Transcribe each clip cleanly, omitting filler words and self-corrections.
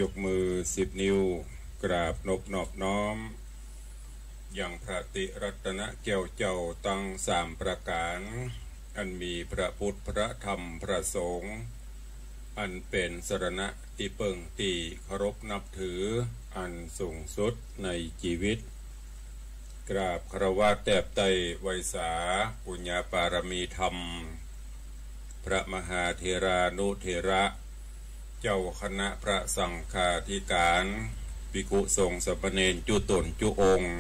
ยกมือ10 นิ้วกราบนบนอบน้อมอย่างพระติรัตนแก้วเจ้าตั้ง3 ประการอันมีพระพุทธพระธรรมพระสงฆ์อันเป็นสรณะที่เปิ่งตีเคารพนับถืออันสูงสุดในชีวิตกราบคารวะแทบไตรไวยสาปุญญาปารมีธรรมพระมหาเถรานุเถระเจ้าคณะพระสังฆาธิการภิกษุสงฆ์สามเณรจุตนจุองค์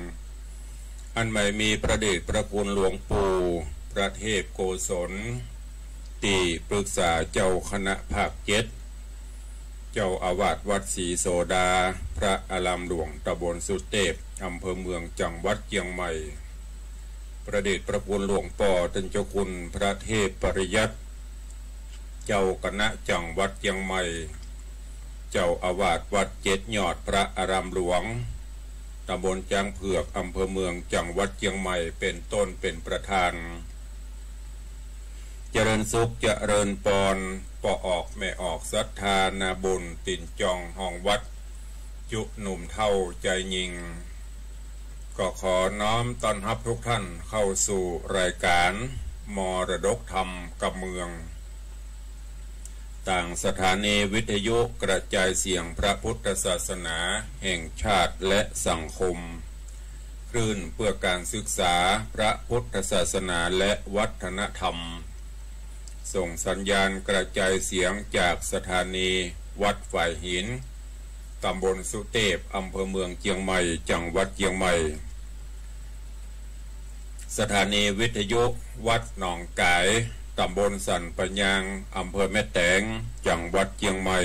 อันไม่มีพระเดชพระคุณหลวงปู่พระเทพโกศลที่ปรึกษาเจ้าคณะภาค7เจ้าอาวาสวัดศรีโสดาพระอารามหลวงตำบลสุเทพอำเภอเมืองจังหวัดเชียงใหม่พระเดชพระคุณหลวงพ่อท่านเจ้าคุณพระเทพปริยัติเจ้าคณะจังหวัดเชียงใหม่เจ้าอาวาสวัด7 ยอดพระอารามหลวงตำบลจางเผือกอำเภอเมืองจังหวัดเชียงใหม่เป็นต้นเป็นประธานเจริญสุขเจริญปอนปอออกแม่ออกศรัทธานาบุญตินจองห้องวัดจุหนุ่มเท่าใจยิงก็ขอน้อมต้อนรับทุกท่านเข้าสู่รายการมรดกธรรมกับเมืองต่างสถานีวิทยุกระจายเสียงพระพุทธศาสนาแห่งชาติและสังคมคลื่นเพื่อการศึกษาพระพุทธศาสนาและวัฒนธรรมส่งสัญญาณกระจายเสียงจากสถานีวัดฝ่ายหินตำบลสุเทพอำเภอเมืองเชียงใหม่จังหวัดเชียงใหม่สถานีวิทยุวัดหนองกายตำบลสันปัญญางอำเภอแม่แตงจังหวัดเชียงใหม่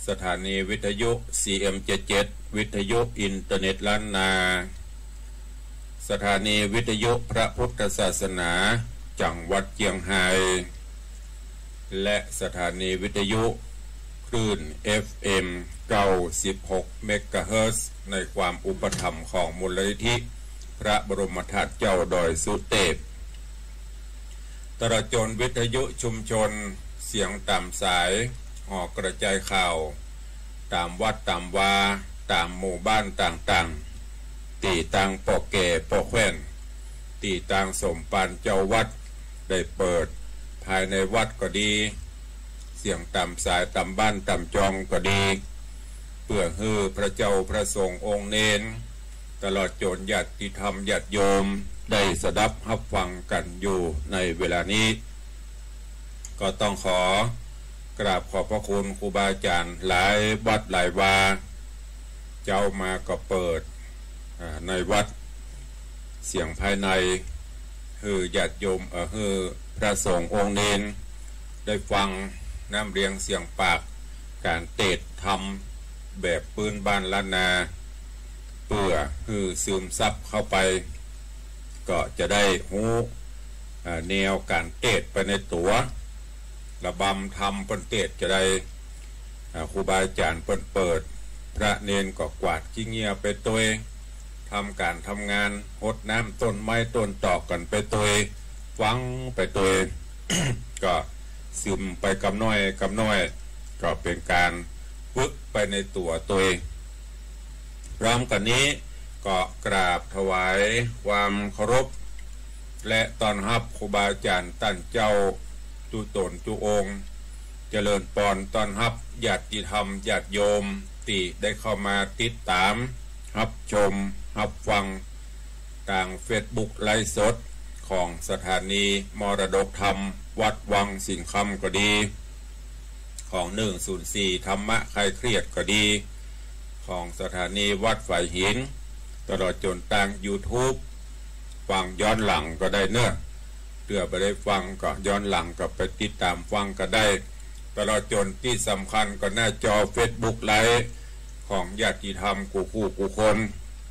สถานีวิทยุ CM77 วิทยุอินเทอร์เน็ตล้านนาสถานีวิทยุพระพุทธศาสนาจังหวัดเชียงรายและสถานีวิทยุคลื่น FM 96 เมกะเฮิรตซ์ในความอุปถัมภ์ของมูลนิธิพระบรมธาตุเจ้าดอยสุเทพตลอดจนวิทยุชุมชนเสียงตามสายออกกระจายข่าวตามวัดตามวาตามหมู่บ้านต่างๆตีตังปอแก่ปอแคว้นตีตังสมปานเจ้าวัดได้เปิดภายในวัดก็ดีเสียงตามสายตามบ้านตามจองก็ดีเพื่อฮือพระเจ้าพระสงฆ์องค์เนนตลอดจนญาติธรรมญาติโยมได้สดับรับฟังกันอยู่ในเวลานี้ก็ต้องขอกราบขอบพระคุณครูบาอาจารย์หลายวัดหลายวาเจ้ามาก็เปิดในวัดเสียงภายในคือญาติโยมคือพระสงฆ์องค์เนนได้ฟังน้ำเรียงเสียงปากการเทศธรรมแบบปืนบ้านล้านนาเพื่อคือซึมซับเข้าไปก็จะได้หูแนวการเทศไปในตัวระบำธรรมเปิ้นเทศจะได้ครูบาอาจารย์เปิ้นเปิดพระเนนก็กวาดขี้เงียไปตัวทำการทำงานหดน้ำต้นไม้ต้นตอกกันไปตัวฟังไปตัว ก็ซึมไปกำน้อยก็เป็นการฝึกไปในตัวตัวพร้อมกันนี้ก็กราบถวายความเคารพและต้อนรับครูบาอาจารย์ตั้นเจ้าจุตนจุองค์เจริญปอนต้อนรับญาติธรรมญาติโยมที่ได้เข้ามาติดตามรับชมรับฟังทางเฟซบุ๊กไลฟ์สดของสถานีมรดกธรรมวัดวังสิงห์คำก็ดีของ104ธรรมะคลายเครียดก็ดีของสถานีวัดฝ่ายหินตลอดจนทาง YouTube ฟังย้อนหลังก็ได้เนื้อเพื่อไปได้ฟังก็ย้อนหลังก็ไปติดตามฟังก็ได้ตลอดจนที่สำคัญก็หน้าจอ Facebook ไลฟ์ข ของญาติธรรมกูคน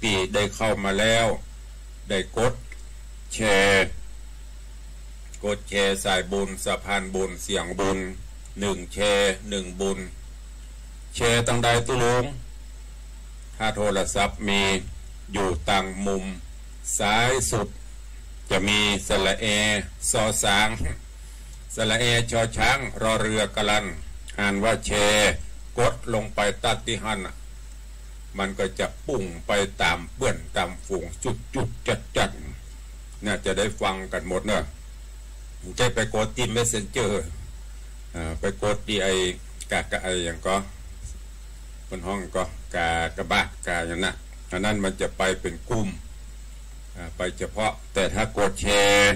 ที่ได้เข้ามาแล้วได้กดแชร์สายบุญสะพานบุญเสียงบุญ1แชร์1บุญแชร์ตั้งใดตุลุงถ้าโทรศัพท์มีอยู่ต่างมุมซ้ายสุดจะมีสระเอซอสางสระเอชอช้างรอเรือกะลันอ่านว่าแชร์กดลงไปตัดที่หันมันก็จะปุ่งไปตามเปื้อนตามฝูงจุดจัดน่าจะได้ฟังกันหมดเนอะใช่ไปกดที่ Messenger ไปกดที่ไอกะไออย่างก็บนห้องก็กระบะกาอย่างนั้นอันนั้นมันจะไปเป็นกลุ่มไปเฉพาะแต่ถ้ากดแชร์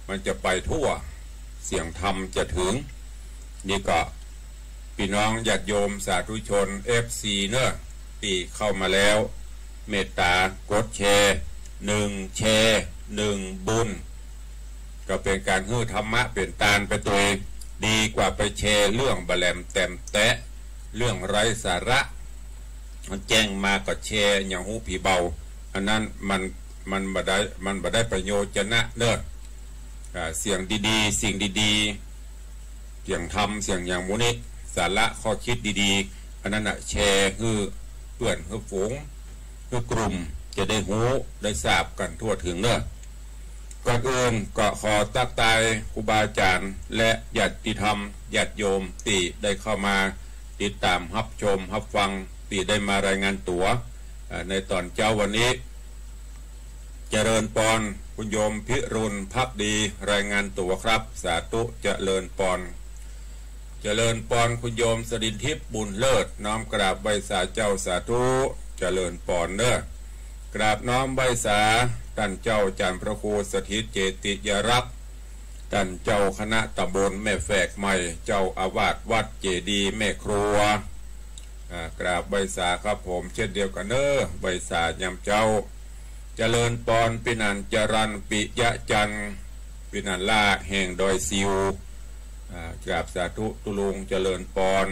มันจะไปทั่วเสียงธรรมจะถึงนี่ก็พี่น้องญาติโยมสาธุชน FC เนอะที่เข้ามาแล้วเมตตากดแชร์1แชร์1บุญก็เป็นการฮื้อธรรมะเป็นตาลไปตัวเองดีกว่าไปแชร์เรื่องบะแลมแต้มแตะเรื่องไร้สาระมันแจ้งมาก็แชร์อย่างหูผีเบาอันนั้นมันบ่ได้ประโยชน์นะเนอะเสียงดีๆสิ่งดีๆเสียงธรรมเสียงอย่างมูนิสาระข้อคิดดีๆอันนั้นแชร์คือเพื่อนคือฝูงคือกลุ่มจะได้หูได้ทราบกันทั่วถึงเนอะก่อนอื่นก็ขอตักตายครูบาอาจารย์และญาติธรรมญาติโยมที่ได้เข้ามาติดตามรับชมรับฟังที่ได้มารายงานตัวในตอนเช้าวันนี้เจริญปอนคุณโยมพิรุณภักดีรายงานตัวครับสาธุเจริญปอนคุณโยมสรินทิพย์บุญเลิศน้อมกราบใบสาเจ้าสาธุเจริญปอนเนอะกราบน้อมใบสาท่านเจ้าจารย์พระครูสถิตเจติยรักษ์ท่านเจ้าคณะตำบลแม่แฝกใหม่เจ้าอาวาสวัดเจดีย์แม่ครัวกราบใบสาครับผมเช่นเดียวกันเนอะใบสายำเจ้าเจริญปอนปินันจรันปิยะจันปินันล่าแห่งดอยซิวกราบสาธุตุลุงเจริญปอน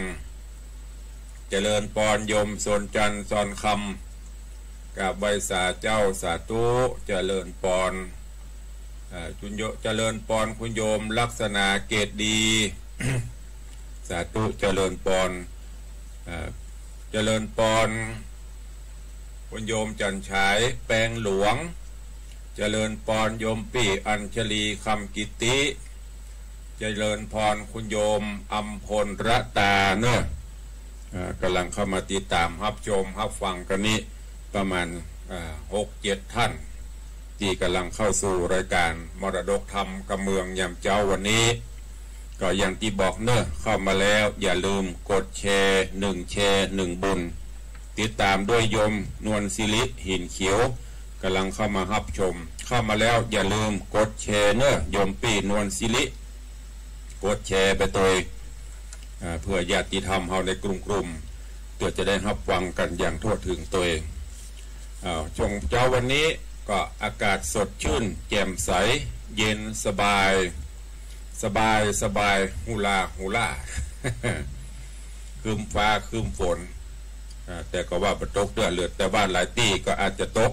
ยมโซนจันทร์ซอนคำกราบใบสาเจ้าสาธุเจริญปอนจุนโยเจริญปอนคุณโยมลักษณะเกตดี สาธุเจริญปอนเจริญปอนคุณโยมจันฉายแปลงหลวงเจริญปอนโยมปี่อัญชลีคำกิติเจริญพรคุณโยมอัมพลรัตาเนอะกำลังเข้ามาติดตามรับชมรับฟังกันนี้ประมาณ6-7 ท่านที่กำลังเข้าสู่รายการมรดกธรรมกับเมืองยามเจ้าวันนี้ก็อย่างที่บอกเนอะเข้ามาแล้วอย่าลืมกดแชร์1แชร์1บุญติดตามด้วยโยมนวลศิริหินเขียวกำลังเข้ามารับชมเข้ามาแล้วอย่าลืมกดแชร์เนอะโยมปี่นวลศิริกดแชร์ไปตัวเพื่อญาติธรรมเฮาในกลุ่มตัวจะได้รับฟังกันอย่างทั่วถึงตัวเองชงเจ้าวันนี้ก็อากาศสดชื่นแจ่มใสเย็นสบายฮูลา คืมฟ้าคืมฝนแต่ก็ว่าประตกเดือดเลือดแต่บ้านหลายที่ก็อาจจะตก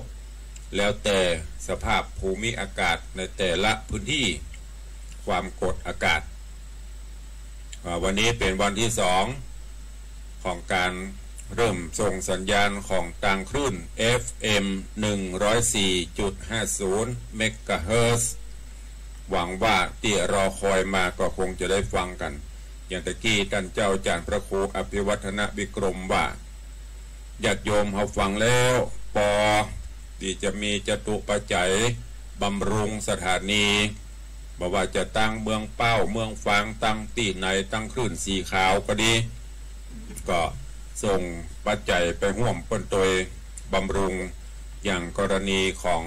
แล้วแต่สภาพภูมิอากาศในแต่ละพื้นที่ความกดอากาศวันนี้เป็นวันที่2ของการเริ่มส่งสัญญาณของต่างคลื่น FM 104.50 เมกะเฮิรตซ์หวังว่าที่รอคอยมาก็คงจะได้ฟังกันอย่างตะกี้ท่านเจ้าอาจารย์พระครูอภิวัฒนวิกรมว่าญาติโยมเขาฟังแล้วที่จะมีจตุปัจจัยบำรุงสถานีบอกว่าจะตั้งเมืองเป้าเมืองฟางตั้งตีไหนตั้งคลื่นสีขาวก็ดีก็ส่งปัจจัยไปห่วมเปิ้นตัวบำรุงอย่างกรณีของ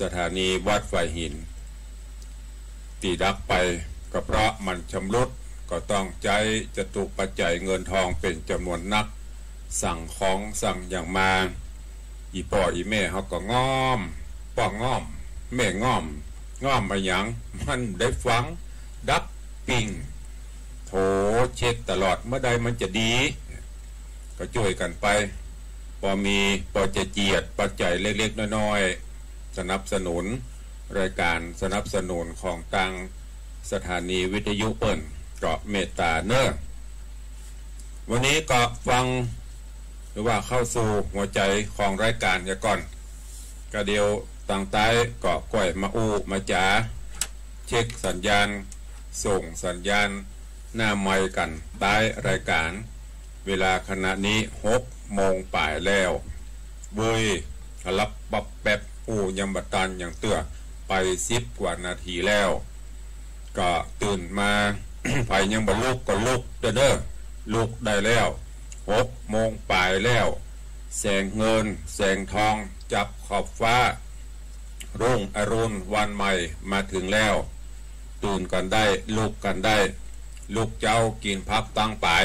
สถานีวัดไฟหินตีดับไปก็เพราะมันชำรุดก็ต้องใจจตุปัจจัยเงินทองเป็นจำนวนนักสั่งของสั่งอย่างมาอีป่ออีแม่เขาก็ง้อมป่อง้อมแม่ง้อมมาอย่างมันได้ฟังดับปิงโถเช็คตลอดเมื่อใดมันจะดี ก็ช่วยกันไปพอมีพอจะเจียดปัจจัยเล็กๆน้อยๆสนับสนุนรายการสนับสนุนของต่างสถานีวิทยุเปิ่นก็เมตตาเนอะวันนี้ก็ฟังหรือว่าเข้าสู่หัวใจของรายการกันก่อนก็เดียวต่างใต้ก็ก่อยมาอูมาจ๋าเช็คสัญญาณส่งสัญญาณหน้าไมค์กันใต้รายการเวลาขณะนี้6 โมงป่ายแล้วเว้ยรับปับแป๊บอูยำบัตันอย่างเตื้อไป10 กว่านาทีแล้วก็ตื่นมา ไผยังบ่ลุกก็ลุกเด้อลุกได้แล้ว6 โมงป่ายแล้วแสงเงินแสงทองจับขอบฟ้ารุ่งอรุณวันใหม่มาถึงแล้วตื่นกันได้ลุกกันได้ลูกเจ้ากินพักตั้งปาย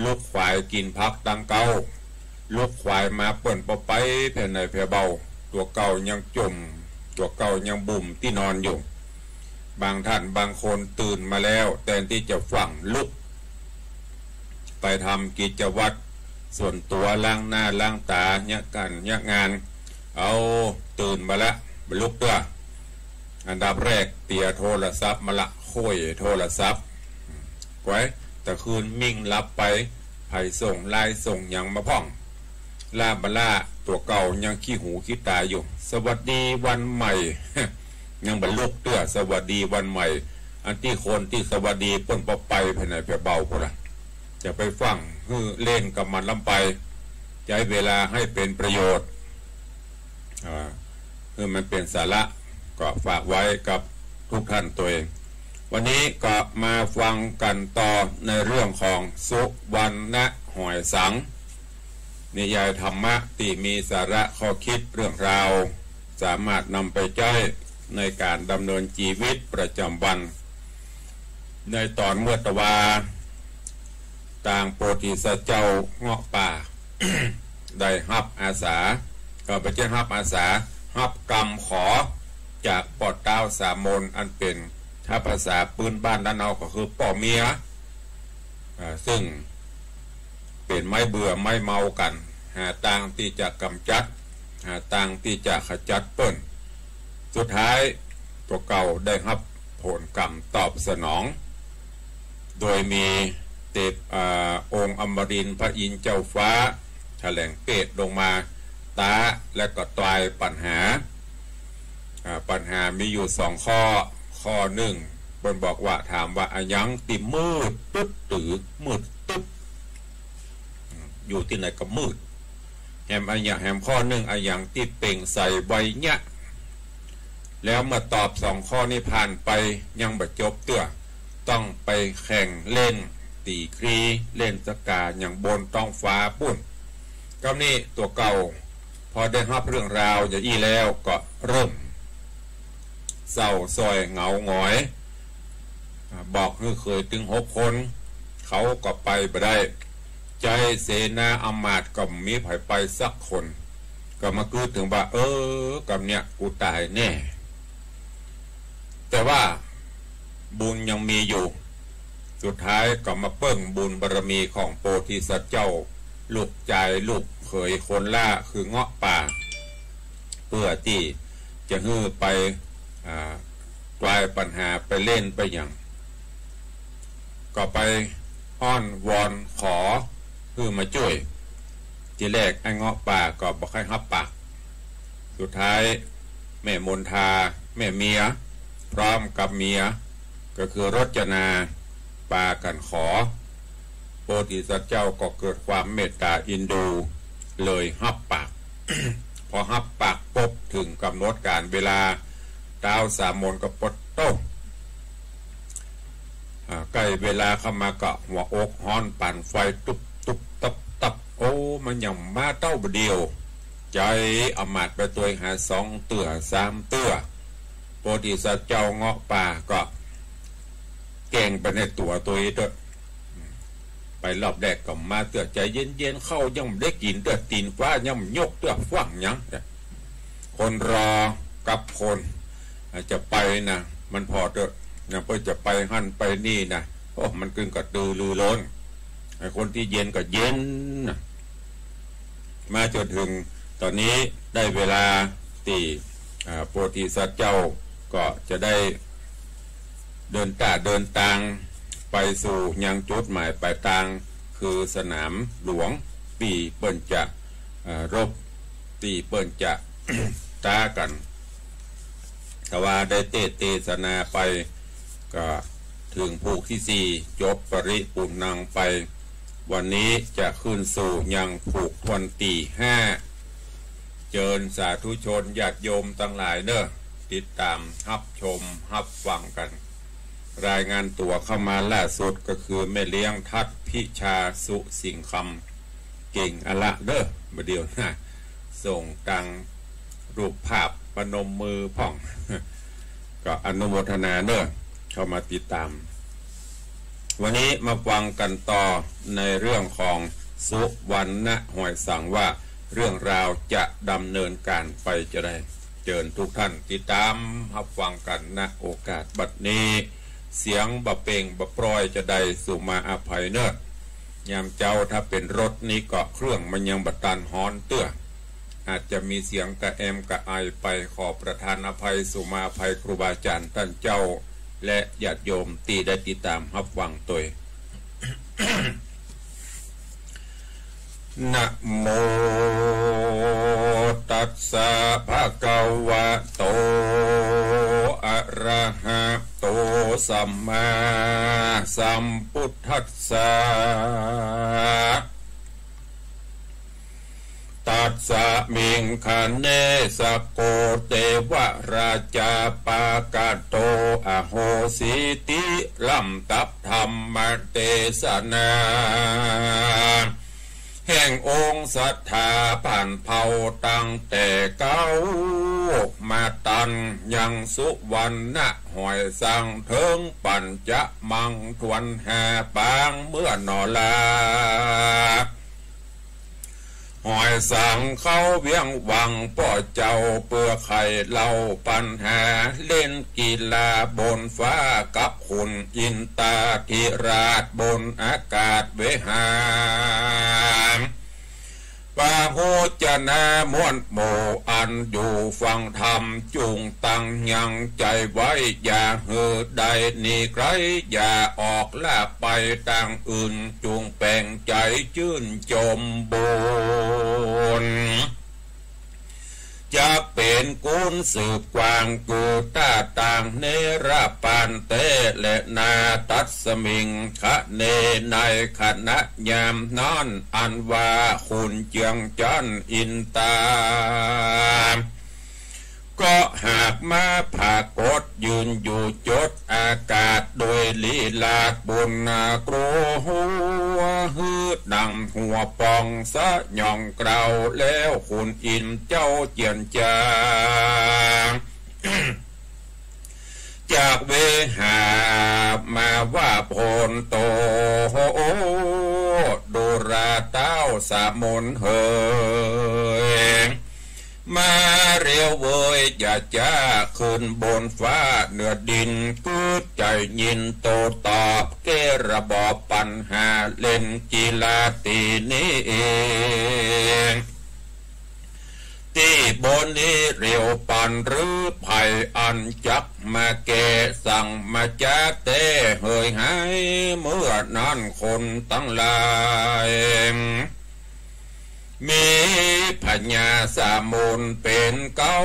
ลูกควายกินพักตั้งเก้าลูกควายมาเปิ่นปไปแผ่นในแผ่เบาตัวเก่ายังจมตัวเก่ายังบุ่มที่นอนอยู่บางท่านบางคนตื่นมาแล้วแต่ที่จะฝังลุกไปทำกิจวัตรส่วนตัวล้างหน้าล้างตาเนี่ยกันเนี่ยงานเอาตื่นมาแล้วลุกตัวอันดับแรกเตียโทรศัพท์มาละค่อยโทรศัพท์ไว้แต่คืนมิ่งรับไปไผ่ส่งไล่ส่งยังมาพ่องลาบล่าตัวเก่ายังขี้หูขี้ตาอยู่สวัสดีวันใหม่ ยังบรรลุเตื้อสวัสดีวันใหม่อันที่คนที่สวัสดีป่นปไปภายในเพียเบาพอละจะไปฟังเล่นกับมันลำไปใช้เวลาให้เป็นประโยชน์มันเป็นสาระก็ฝากไว้กับทุกท่านตัวเองวันนี้ก็มาฟังกันต่อในเรื่องของสุวรรณหอยสังนิยายธรรมะที่มีสาระข้อคิดเรื่องราวสามารถนำไปใช้ในการดำเนินชีวิตประจำวันในตอนเมื่อตะวาต่างโพธิสัตว์เจ้าเงาะป่า ได้รับอาสาก็ไปเจ้ารับอาสารับกรรมขอจากปอดเต้าสามมนอันเป็นถ้าภาษาปืนบ้านด้านเอาก็คือป่อเมียซึ่งเป็นไม่เบื่อไม่เมากันหาทางที่จะกำจัดหาทางที่จะขจัดเปิ้นสุดท้ายตัวเก่าได้รับผลกรรมตอบสนองโดยมีเทพองค์อมรินทร์พระอินทร์เจ้าฟ้าแถลงเกตลงมาตาและก็ตายปัญหามีอยู่2 ข้อหนึ่งบนบอกว่าถามว่าอายังติมืดตึ๊ดตือมืดตึ๊ดอยู่ที่ไหนก็มืดแฮมแฮมข้อหนึ่งอายังที่เป่งใส่ใบเนี้ยแล้วเมื่อตอบ2 ข้อนี้ผ่านไปยังบ่จบเตื้อต้องไปแข่งเล่นตีครีเล่นสกาอย่างบนต้องฟ้าปุ่นก็นี่ตัวเก่าพอได้รับเรื่องราวอย่างอี้แล้วก็เริ่มเศร้าซอยเหงาหงอยบอกเคยถึง6 คนเขาก็ไปบ่ได้ใจเสนาอำมาตย์ก็มีไผไปสักคนก็มาคือถึงว่ากับเนี่ยกูตายแน่แต่ว่าบุญยังมีอยู่สุดท้ายก็มาเปิ้งบุญบารมีของโพธิสัตว์เจ้าลูกใจลูกเขยคนล่าคือเงาะป่าเพื่อที่จะฮื้อไปกลายปัญหาไปเล่นไปอย่างก็ไปอ้อนวอนขอฮื้อมาช่วยทีแรกไอ้เงาะป่าก็บอกให้รับปากสุดท้ายแม่มนทาแม่เมียพร้อมกับเมียก็คือรจนาปากันขอโพธิสัตว์เจ้าก็เกิดความเมตตาอินดูเลยรับปาก พอรับปากปุ๊บถึงกำหนดการเวลาดาวสามมนก็ปดโต้ใกล้เวลาเข้ามาก็หัวอกฮ้อนปั่นไฟตุบตุบตับตับโอ้มันยังมาเต้าเดียวใจอำมาตย์ไปตัวหา2 เตื้อ3 เตื้อโพธิสัตว์เจ้าเงาะป่าก็เก่งไปในตัวเองด้วยไปรอบแรกก็มาเตื้อใจเย็นๆเข้ายังได้กินเตื้อตีนฟ้ายังยกเตื้อฟังยังคนรอกับคนจะไปนะมันพอเถอะนะเพื่อจะไปหั่นไปนี่นะมันกึ่งกับตือลือล้น คนที่เย็นก็เย็นมาจนถึงตอนนี้ได้เวลาที่โพธิสัตว์เจ้าก็จะได้เดินทางไปสู่ยังจุดหมายปลายทางคือสนามหลวงปีเปิ้นจะรบปีเปิ้นจะ ตากันแต่ว่าได้เทศนาไปก็ถึงภูที่สี่จบปริปุณังไปวันนี้จะขึ้นสู่ยังผูกวันที่ห้าเจิญสาธุชนญาติโยมทั้งหลายเนอะติดตามรับชมรับฟังกันรายงานตัวเข้ามาล่าสุดก็คือแม่เลี้ยงทัดพิชาสุสิงคำเก่งอละเด้อมาเดียวนะส่งตังรูปภาพปนมมือพ่อง ก็อนุโมทนาเนอะเข้ามาติดตามวันนี้มาฟังกันต่อในเรื่องของสุวรรณหอยสังว่าเรื่องราวจะดำเนินการไปจะได้เชิญทุกท่านติดตามรับฟังกันณโอกาสบัดนี้เสียงบะเป่งบะปล่อยจะได้สุมาอภัยเนอะยามเจ้าถ้าเป็นรถนี้ก็เครื่องมันยังบัดตันฮอนเตื้ออาจจะมีเสียงกระแอมกระไอไปขอประทานอภัยสุมาอภัยครูบาอาจารย์ท่านเจ้าและญาติโยมที่ได้ติดตามรับฟังตัว นะโมตัสสะภะคะวะโตอะระหะโตสัมมาสัมพุทธัสสะตัสสะมิงคะเนสโกเตวะราชาปากาโตอโหสิติลัมตับธรรมเทศนาแห่งองค์ศรัทธาผ่านเผาตั้งแต่เก้ามาตันยังสุวรรณหอยสังเถิงปัญจมังทวนแห่ปางเมื่อนอลาหอยสังเข้าเวียงวังป่อเจ้าเปื่อไข่เล่าปัญหาเล่นกีฬาบนฟ้ากับขุนอินตาธิราชบนอากาศเวหาปาโหจนะมวนโมอันอยู่ฟังธรรมจุงตั้งยังใจไว้อย่าเหือใดนี่ใครอย่าออกล่าไปต่างอื่นจุงแปลงใจชื่นจมบุญจะเป็นกุลสืบกวางกูตาต่างเนรปานเตและนาตัสมิงคะเนในขณะยามนอนอันว่าคุณเจียงจันอินตาก็หากมาผากดยืนอยู่จดอากาศโดยลีลาดบนนากรูหัวฮืดดังหัวปองสะหย่องเกลาแล้วคุณอินเจ้าเจียนจาง จากเวหามาว่าโพนโตดูราเต้าสามุนเฮยมาเรียวเวยอย่าจ้าขึ้นบนฟ้าเหนือดินกูใจยินโตตอบเกระบอบปัญหาเล่นกีฬาตีนี้เองที่บนนี้เรียวปันหรือไผ่อันจักมาแก่สั่งมาจ้าเต้เฮยหายเมื่อนั้นคนตั้งหลายมีพญาสามุนเป็นเก้า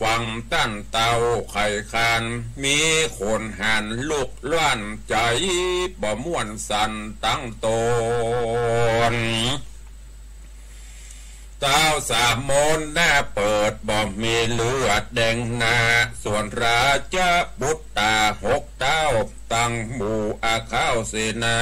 ฟังตั้นเตาไข่คานมีคนหันลุกล้านใจบ่ม่วนสันตั้งตนเต้าสามมนหน้าเปิดบ่มีเลือดแดงนาส่วนราชบุตรตาหกเต้าตั้งหมู่อาข้าวเสนา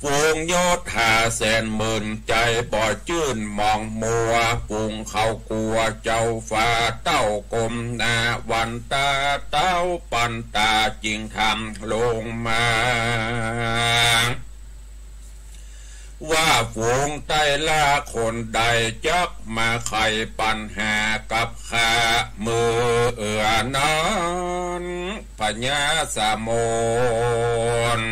ฟูงโยธาแสนหมื่นใจบ่อจื่นมองมัวฟูงเขากลัวเจ้าฟ้าเต้ากลมนาวันตาเต้าปันตาจริงทำลงมา ว่าฝูงใต้ล่าคนใดจักมาไขปัญหากับข้ามือนั้นพญาสามน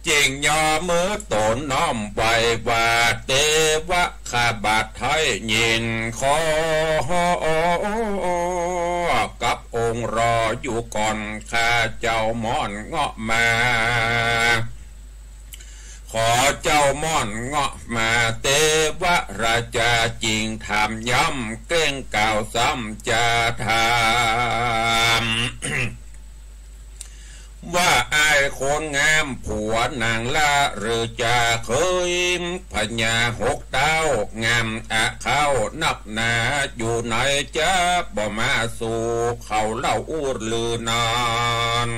จริงยอมือตนน้อมไปว่าเทวะข้าบาทไทยยินขอกับองค์รออยู่ก่อนข้าเจ้าม่อนเงาะมาขอเจ้าม่อนเงาะมาเทวะราชาจริงถามย้ำเกรงกล่าวซ้ำจะถามว่าอายคนงามผัวนางละหรือจะเคยพญาหกดาวงามอะเข้านับนาอยู่ไหนจะบ่มาสู่เขาเล่าอูดลือนาน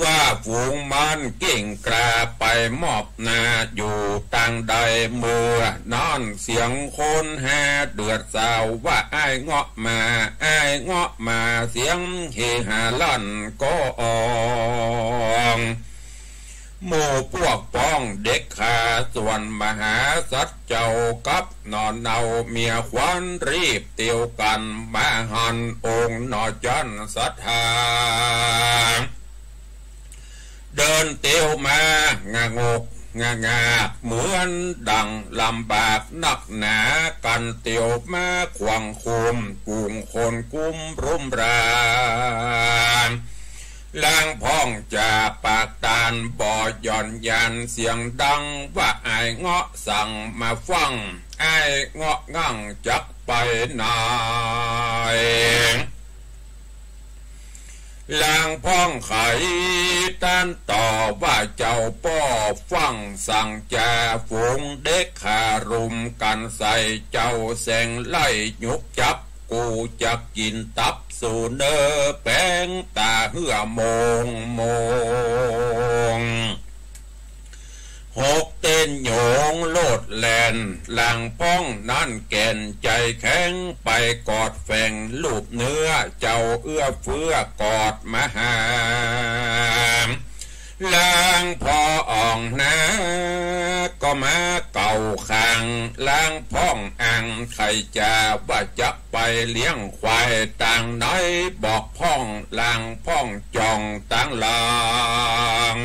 ว่าฝูงมันเก่งกล้าไปมอบนาอยู่ต่างใดเมื่อนอนเสียงคนแห่เดือดสาวว่าไอ้เงาะมาไอ้เงาะมาเสียงเฮฮาลั่นก็อองหมู่พวกป้องเด็กขาส่วนมหาสัตว์เจ้ากับนอนเนาเมียควันรีบเตียวกันมาหันองค์นอจันสัทธาเดินเตียวมางางกงางาเหมือนดังลำบากนักหนากันเตียวมาขวางคุมกุ่งคนกุมรุมราล่างพ้องจากปากตาลบ่อย่อนยันเสียงดังว่าไอ้เงาะสั่งมาฟังไอ้เงาะงั่งจักไปไหนลางพ้องไขต้านต่อว่าเจ้าป้อฟังสั่งจาฝูงเด็กขารุมกันใส่เจ้าแสงไล่ยุกจับกูจะกินตับสู่เนอแป้งตาเหื่อมงหกเต้นโยงโลดแลนหลังป้องนั่นแก่นใจแข็งไปกอดแฝงลูบเนื้อเจ้าเอื้อเฟื้อกอดมหาล่างพออ่องนะก็มาเก่าขังล่างพ้องอังใครจะว่าจะไปเลี้ยงควายต่างไหนบอกพ้องล่างพ้องจองต่างหลัง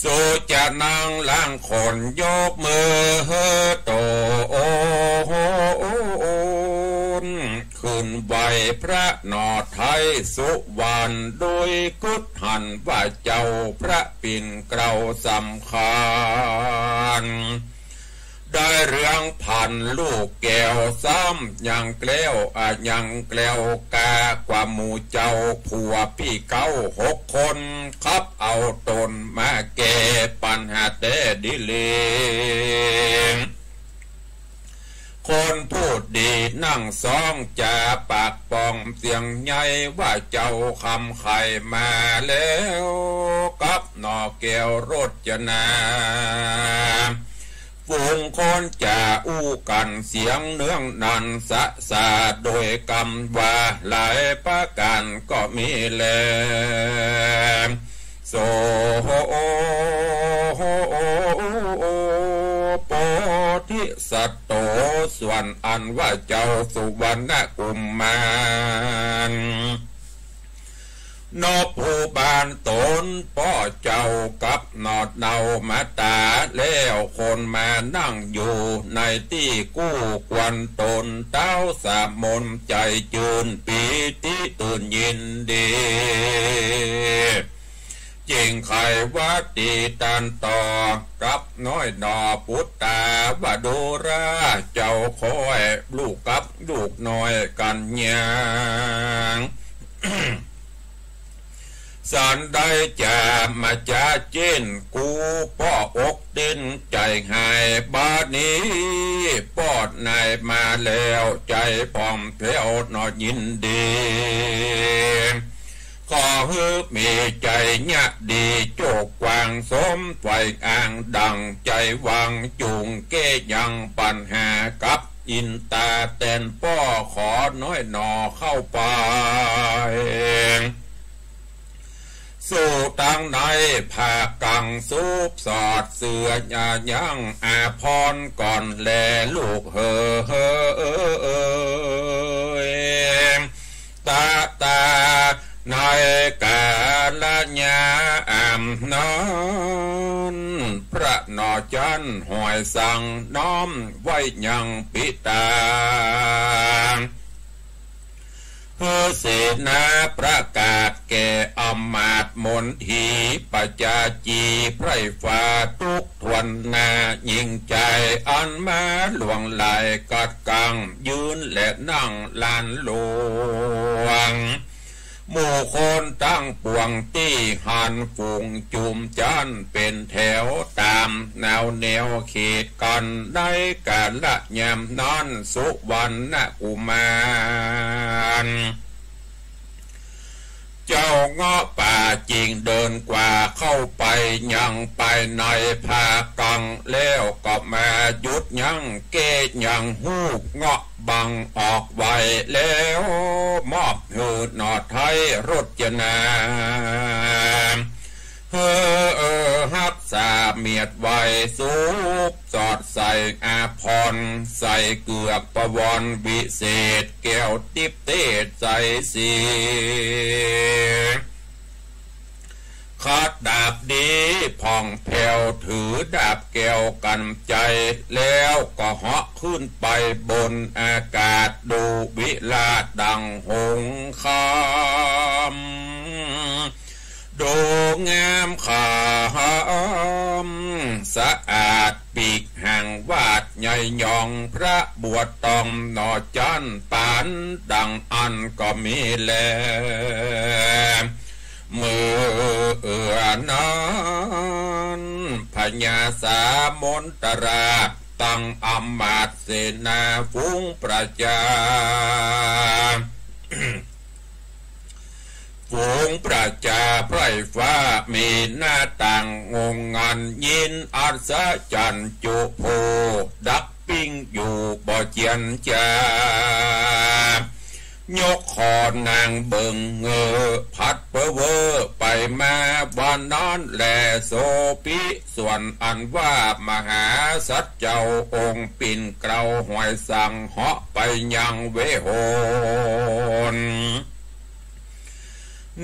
สู่จะนั่งล่างคนยกมือโตขึ้นไหวพระนอไทยสุวรรณโดยกุศหันว่าเจ้าพระปิ่นเกล้าสำคัญได้เรื่องพันลูกแก้วซ้ำยังแกล้วยังแกล้วกากว่าหมู่เจ้าผัวพี่เก้า6 คนครับเอาตนมาแก้ปัญหาแต่ดิเลงคนพูดดีนั่งซ้องจะปากปองเสียงใหญ่ว่าเจ้าคำไข่มาแล้วกับนอแก้วรจนาฝูงคนจะอู้กันเสียงเนื้องนันสะสาโดยกำว่าหลายประการก็มีแลโซโปธิสัตโตส่วนอันว่าเจ้าสุวรรณกุมมารนอบผู้บานตนพ่อเจ้ากับนอดเนามาตาแล้วคนมานั่งอยู่ในที่กู้ควันตนเต้าสามมนใจจืนปีติตื่นยินดีจริงใครวัดดีตันต่อกับน้อยดอพุตตาวาดูราเจ้าคอยลูกกับลูกน้อยกันยังสันได้จะมาจะเจนกูพ่ออกดินใจหายบาดนี้ปอดนายมาแล้วใจพร้อมเพลวนอยินดีขอฮึมีใจยะดีโจกกวางสมไฟอ่างดังใจวังจุงเกยังปัญหากับอินตาแตนป้อขอน้อยหนอเข้าไปส สู่ตังในผากังซุบสอดเสือหยายังอาพรก่อนแลลูกเฮตาในกาลญาอำนอนพระนอจันหอยสังน้อมไว้ยังปิตาเสนาประกาศแก่อมาตย์มนทีปัจจาจีไพร่ฟ้าทุกทวนนายิ่งใจอันมาหลวงไหลกัดกังยืนและนั่งลานหลวงหมู่คนตั้งปวงตี้หันฝูงจุมจันเป็นแถวตามแนวเขตกันได้กาลละยามนั้นสุวรรณกุมารเจ้าเงาะป่าจริงเดินกว่าเข้าไปยังไปในผากังแล้วก็มาหยุดยังเกตยังหูเงาะบังออกไว้แล้วมอบหืดหนอไทยรจนาฮับสาเมียดไว้สูบสอดใส่อาพรใส่เกือกประวรวิเศษแก้วติบเตศใส่สีขาดดาบดีผ่องแผ่วถือดาบแก้วกันใจแล้วก็เหาะขึ้นไปบนอากาศดูวิลาศดังหงคามดูงามขามสะอาดปีกห่างวาดใหญ่ยองพระบวชตอมนอจันปานดังอันก็มีแลมือนั้นพญาสามนตราตั้งอำมาตย์เสนาฝูงประจาฝูงประจาไพร่ฟ้ามีหน้าต่างงงงันยินอัศจรรย์จุโพดักปิ้งอยู่บ่เจียนจายกคอนางเบิงพัดเปเวอไปมาวันนั้นแลโสปิส่วนอันว่ามหาสัจเจ้าองค์ปิ่นเกลาหอยสังเหาะไปยังเวโหน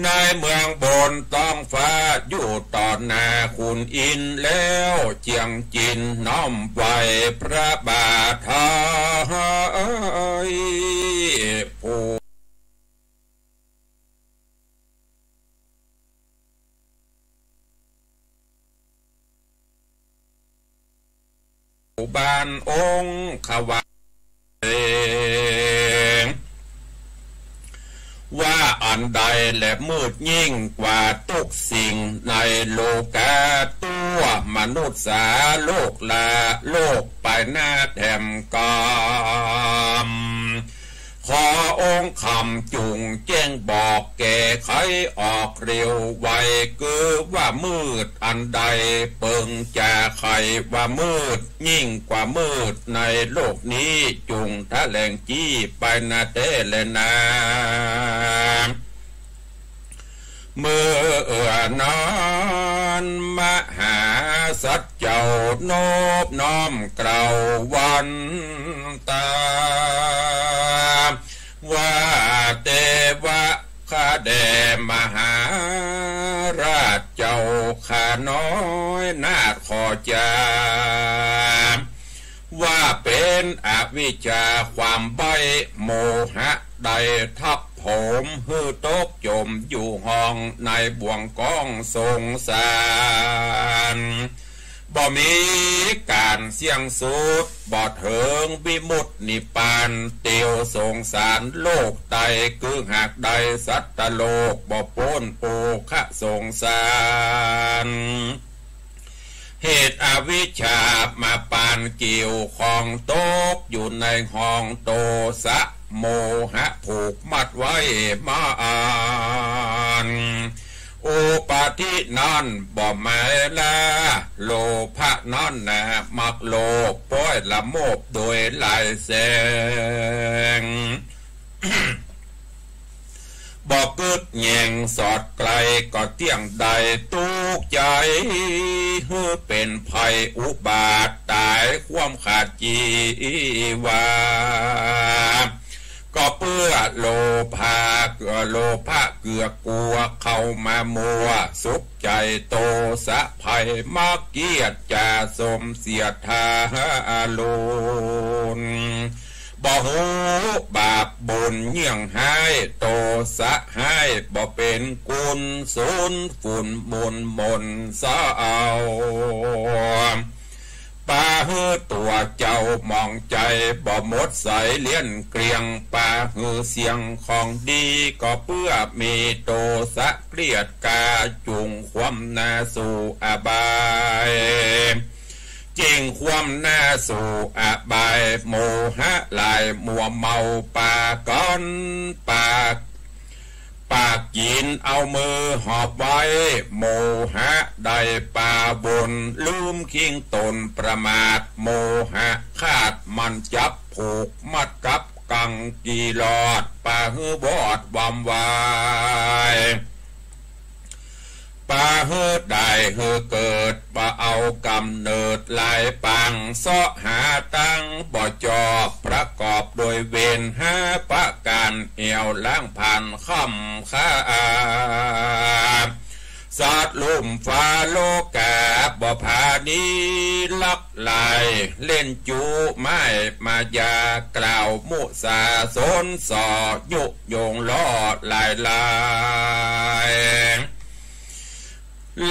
ในเมืองบนต้องฟ้าอยู่ต่อหน้าคุณอินแล้วเจียงจินน้อมไว้พระบาทผู้บ้านองค์ขวาว่าอันใดและมืดยิ่งกว่าทุกสิ่งในโลกาตัวมนุษย์สาโลกลาโลกไปหน้าแถมกามขอองค์คำจุงแจ้งบอกแก่ไขออกเร็วไวคือว่ามืดอันใดเปิงจะไขว่ามืดยิ่งกว่ามืดในโลกนี้จุงทะแหลงจี้ไปนาเตเลนาเมื่อนั้นมหาสัจเจ้านอบน้อมกล่าววันตาว่าเทวะข้าแด่มหาราชเจ้าข้าน้อยนาถขอจาว่าเป็นอวิชชาความใบโมหะใดทับผมฮือตกจมอยู่ห้องในบ่วงกองสงสารบ่มีการเสี่ยงสุดบ่เถิงวิมุตตินิพพานเตียวสงสารโลกใดคือหากใดสัตตโลกบ่พ้นโอคะสงสารเหตุอวิชชามาปานเกี่ยวของตกอยู่ในห้องโตสะโมหะผูกมัดไว้มาอ่านอุปาทินั้นบ่แม่ละโลภะนั้นนะมักโลภป้อยละโมบโดยลายแสง บอกเกิดแยงสอดไกลก็เตี้ยงใดตุกใจเฮือเป็นภัยอุบาทตายความขาดจีวาก็เพื่อโลภะเกือกลัวเข้ามามัวสุขใจโตสะภัยมักเกียรติจะสมเสียทาโลนบ่หูบาปบุญเยี่ยงให้โตสะให้บ่เป็นกุลสุนฝุ่นมุนมนสะเอาป่าฮือตัวเจ้ามองใจบ่หมดใสเลี้ยนเกลียงป่าฮือเสียงของดีก็เพื่อมีโตสะเกลียดกาจุงความนาสู่อบายจริงความน่าสู่อบายโมหะลายมัวเมาปากอนปากยินเอามือหอบไว้โมหะได้ปาบนลืมคิงตนประมาทโมหะคาดมันจับผูกมัดกับกังกีลอดปาหือบอดวำวายปาหือได้หือเกิดปาเอากำเนิดลายปังเสาะหาตั้งบ่จอประกอบโดยเวนหาประการเอวล้างผ่านค่ำข้าสัตว์ลุ่มฟ้าโลกาบ่พานีลักลายเล่นจูไม้มายากล่าวมุสาสนสอยุยงล้อลาย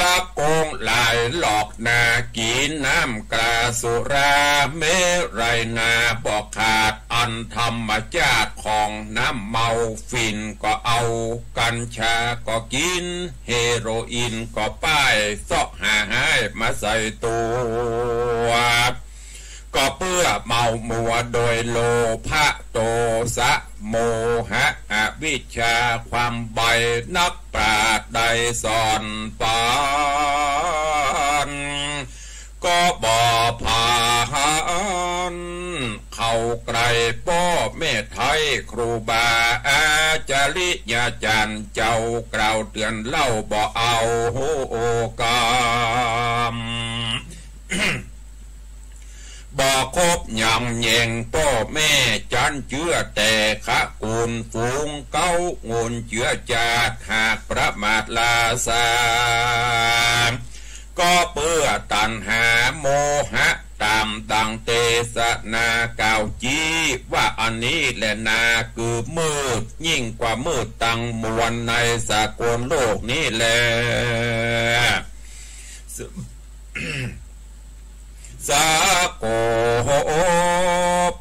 ลักโกงลายหลอกนากินน้ำกราสุราเมรัยนาบอกขาดอันธรรมชาติของน้ำเมาฟินก็เอากัญชาก็กินเฮโรอีนก็ป้ายเสาะหาให้มาใส่ตัวก็เพื่อเมามัวโดยโลภะโทสะโมหะอวิชชาความใบนักปราชญ์ได้สอนปานก็บ่พานเข้าไกลป้อเมธไทยครูบาอาจาริยาจารย์เจ้ากล่าวเตือนเล่าบ่เอาโหกามบ่คบยำแยงพ่อแม่จันเชื่อแต่ขะกูลฝูงเก้างุนเชื่อจาดหากประมาทลาสาก็เพื่อตัณหาโมหะตามดังเทศนาเก่าจีว่าอันนี้แหละนาคือมืดยิ่งกว่ามืดตั้งมวลในสากลโลกนี้แหละสาโก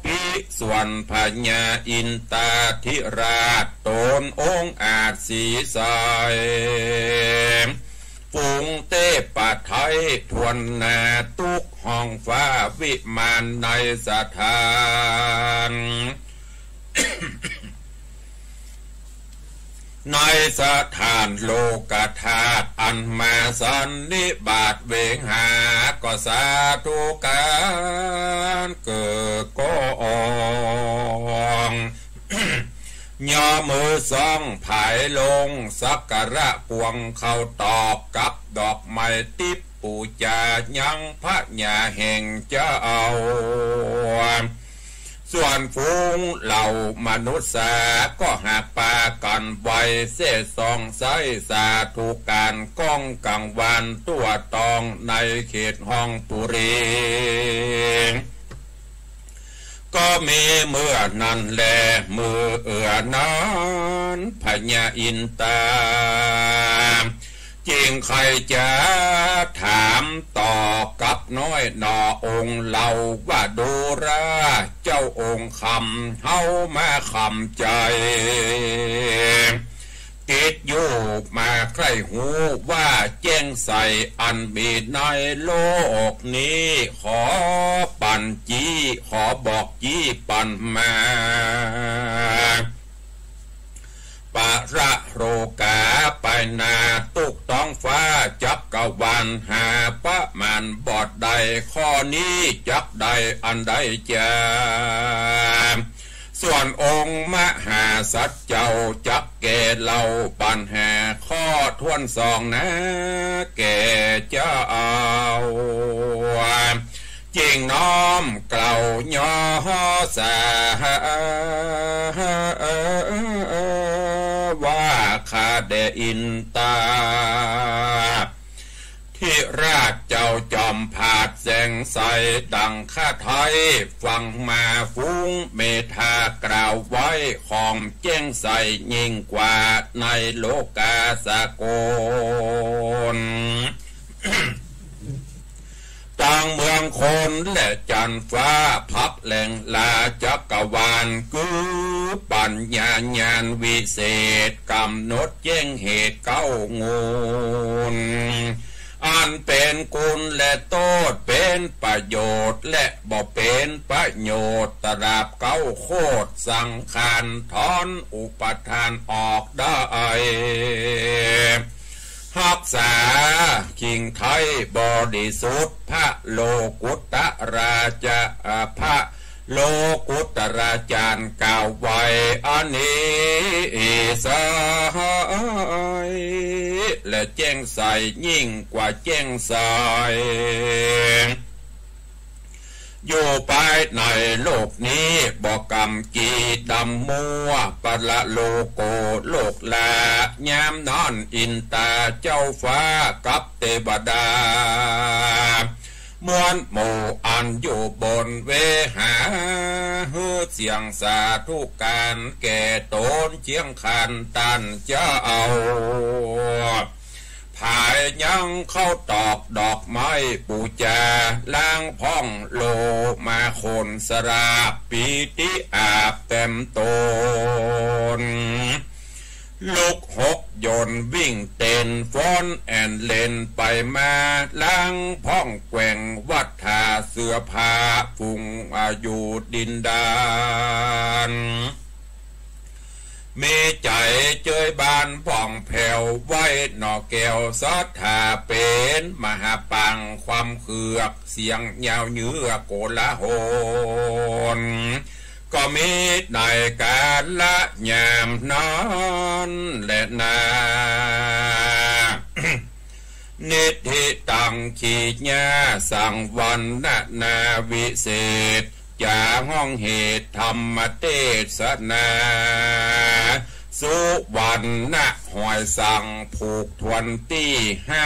ปิส่วนพญาอินตาธิราชตนองค์อาจสีสายฝูงเทพไทยทวนนาตุกห้องฟ้าวิมานในสถานในสถานโลกธาตุอันมาสันนิบาตเวงหาก็สาธุการเกิดก็อองย่อมือสองผายลงสักการะปวงเข้าตอกกับดอกไม้ติบปูจายังพระญาแห่งเจ้าส่วนฝูงเหล่ามนุษย์สาก็หากปากันไว้เสสองไซสาธุการก้องกังวานตัวตองในเขตห้องปุรีก็มีเมื่อนั้นแลมือนั้นพญาอินตาจริงใครจะถามต่อกับน้อยหนอองค์เราว่าดูราเจ้าองค์คำเฮามาคำใจติดอยู่มาใครหูว่าแจ้งใส่อันมีในโลกนี้ขอปั่นจี้ขอบอกจี้ปั่นมาปะระโรกาไปนาตุกท้องฟ้าจักกะวันหาประมาณบอดใดข้อนี้จักใดอันใดจะ ส่วนองค์มหาสัจเจ้าจักแก่เล่าปัญหาข้อทวนสองนะแก่เจ้าจริงน้อมกล่าวย่อสาว่าข้าแด่อินตาที่ราชเจ้าจอมผาดแสงใสดังข้าไทยฟังมาฟุ้งเมธากล่าวไว้ของแจ้งใสยิ่งกว่าในโลกาสากล ต่างเมืองคนและจันฟ้าพับแหล่งลาจักรวาลคือปัญญาญาณวิเศษกำหนดแจ้งเหตุเก้างูลอันเป็นกุลและโทษเป็นประโยชน์และบ่เป็นประโยชน์ตราบเก้าโคตรสังขารถอนอุปทานออกได้รักษาคิงไทยบริสุทธิ์พระโลกุตราชาพระโลกุตราจารย์กล่าวไว้อันนี้สายและแจ้งใสยิ่งกว่าแจ้งใสอยู่ไปในโลกนี้บอกกรรมกีดำมัวปะละโลโกโลกลายามนอนอินตาเจ้าฟ้ากับเทวดามวลหมู่อันอยู่บนเวหาฮือเสียงสาธุการแก่ตนเชียงคันตันเจ้าเอาผายยังเข้าตอกดอกไม้ปูจาล้างพ่องโลมาคนสราปีติอาบเต็มตนลูกหกยนต์วิ่งเต้นฟ้อนแอนเล่นไปมาล้างพ่องแกว่งวัดทาเสื้อผ้าฟุงอายุดินดานมีใจเจยบานผ่องแผ่วไว้นอแก้วสัทธาเป็นมหาปังความเขือกเสียงยาวเยือโกลาหลก็มีในการละยามนั้นและนานิธิตังขีญาสังวันนาวิเศษจาห้องเหตุธรรมเทศนาสุวรรณหอยสังผูกทวนที่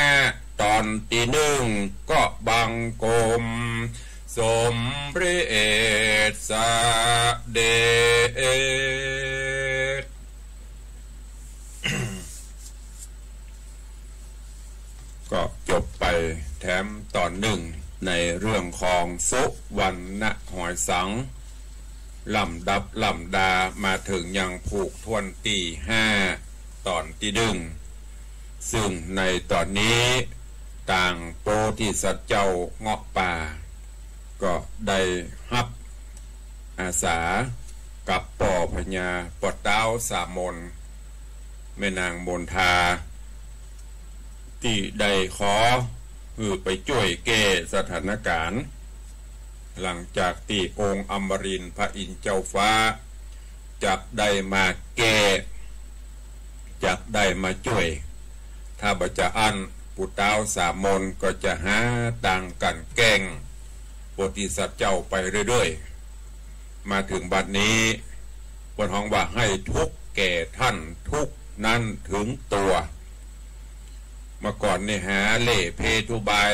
5ตอนที่1ก็บังกรมสมพระเอกสเดช ก็จบไปแถมตอน1ในเรื่องของสุวรรณหอยสังลำดับลำดามาถึงยังผูกทวนตี5ตอนที่1ซึ่งในตอนนี้ต่างโพธิสัตว์เจ้าเงาะป่าก็ได้รับอาสากับป่อพญาปอดดาวสามนแม่นางมนทาที่ได้ขอไปช่วยแก้สถานการณ์หลังจากที่องค์อมรินทร์พระอินทร์เจ้าฟ้าจักได้มาแก้จักได้มาช่วยถ้าบ่จะอันปุตตาวสามนก็จะหาต่างกันแก่งโพธิสัตว์เจ้าไปเรื่อยๆมาถึงบัดนี้บนห้องว่าให้ทุกแก่ท่านทุกนั้นถึงตัวเมื่อก่อนนี่หาเล่เพทุบาย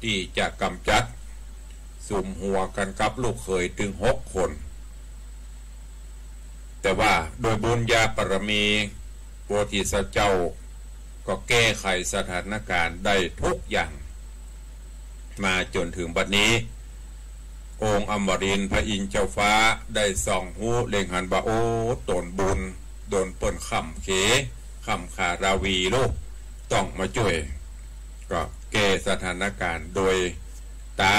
ที่จะกำจัดสุมหัวกันกับลูกเขยถึง6 คนแต่ว่าโดยบุญญาปรมีโพธิสัตว์เจ้าก็แก้ไขสถานการณ์ได้ทุกอย่างมาจนถึงบัดนี้องค์อมรินทร์พระอินทร์เจ้าฟ้าได้ส่องหูเล็งหันบ่าโอ้ตนบุญโดนเปิ้นค่ำเขค่ำขาราวีลูกต้องมาช่วยก็แก้สถานการณ์โดยตา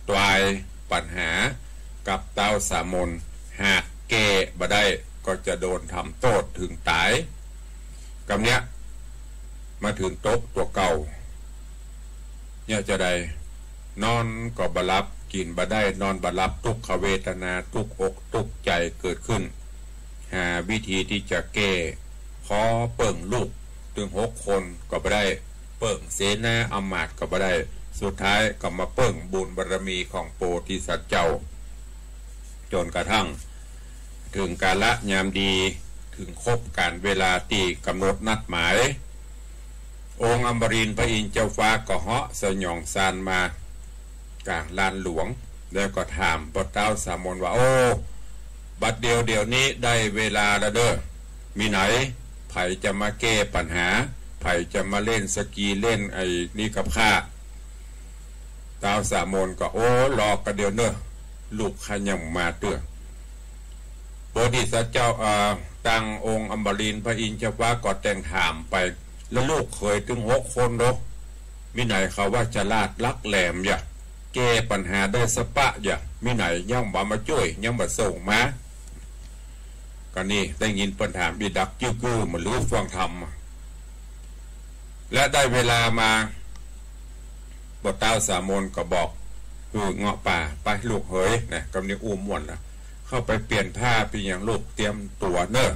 ตวายปัญหากับเต้าสามนหากแก้บ่ได้ก็จะโดนทำโทษถึงตายกับเนี้ยมาถึงโต๊ะตัวเก่าเนี่ยจะได้ นอนก็บหลับกินบ่ได้นอนบ่หลับทุกขเวทนาทุกอกทุกใจเกิดขึ้นหาวิธีที่จะแก้ขอเปิ่งลูกถึง6 คนก็บ่ได้เปิ่งเสนาอำมาตย์ก็บ่ได้สุดท้ายก็มาเปิ่งบุญบารมีของโพธิสัตว์เจ้าจนกระทั่งถึงกาลยามดีถึงครบการเวลาที่กำหนดนัดหมายองค์อมรินทร์พระอินทร์เจ้าฟ้าก็เหาะสยองซานมากลางลานหลวงแล้วก็ถามพระเจ้าสามนว่าโอ้บัดเดียวนี้ได้เวลาแล้วเด้อมีไหนไผจะมาแก้ปัญหาไผจะมาเล่นสกีเล่นไอ้นี่กับข้าเจ้าสามนก็โอ้รอกระเดียวเนอะลูกขยังมาเตื้อโพธิสัตว์เจ้าตั้งองค์อมรินทร์พระอินทร์เจ้าฟ้าก็แต่งถามไปแล้วลูกเคยถึง6 คนเนาะมีไหนเขาว่าจะลาดลักแหลมอย่าแก้ปัญหาได้สปะอย่ามีไหนย่อมมาช่วยย่อมมาส่งมาก็นี่ได้ยินปัญหาบีดักจื้อกื้อมันรู้ฟังธรรมและได้เวลามาบทเต้าสามนก็บอกเงาะป่าไปลูกเฮ้ยนะกำลังอุ้มม่วนนะเข้าไปเปลี่ยนผ้าปีอย่างลูกเตรียมตัวเนอะ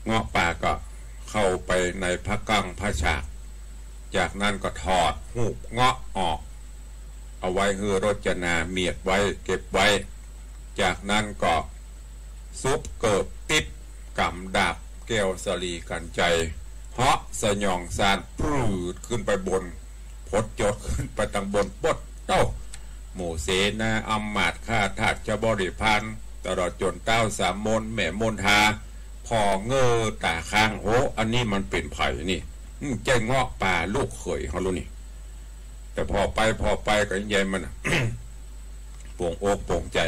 เงาะป่าก็เข้าไปในพระกังพระฉากจากนั้นก็ถอดหูบเงาะออกเอาไว้ให้รจนาเมียดไว้เก็บไว้จากนั้นก็ซุปเกิบติดกำดาบแก้วสลีกันใจเหาะสยองซานปลื้ดขึ้นไปบนพดจดขึ้นไปทางบนปดเต้าหมู่เสนาอำมาตย์ข้าทาสเจ้าบริพารตลอดจนเต้าสามนแม่มนทาพอเงอตาข้างโหอันนี้มันเป็นไผ่นี่ใจเงาะป่าลูกเขยเขารู้นี่แต่พอไปก็ยังใหญ่มัน โป่งอกโป่งใจ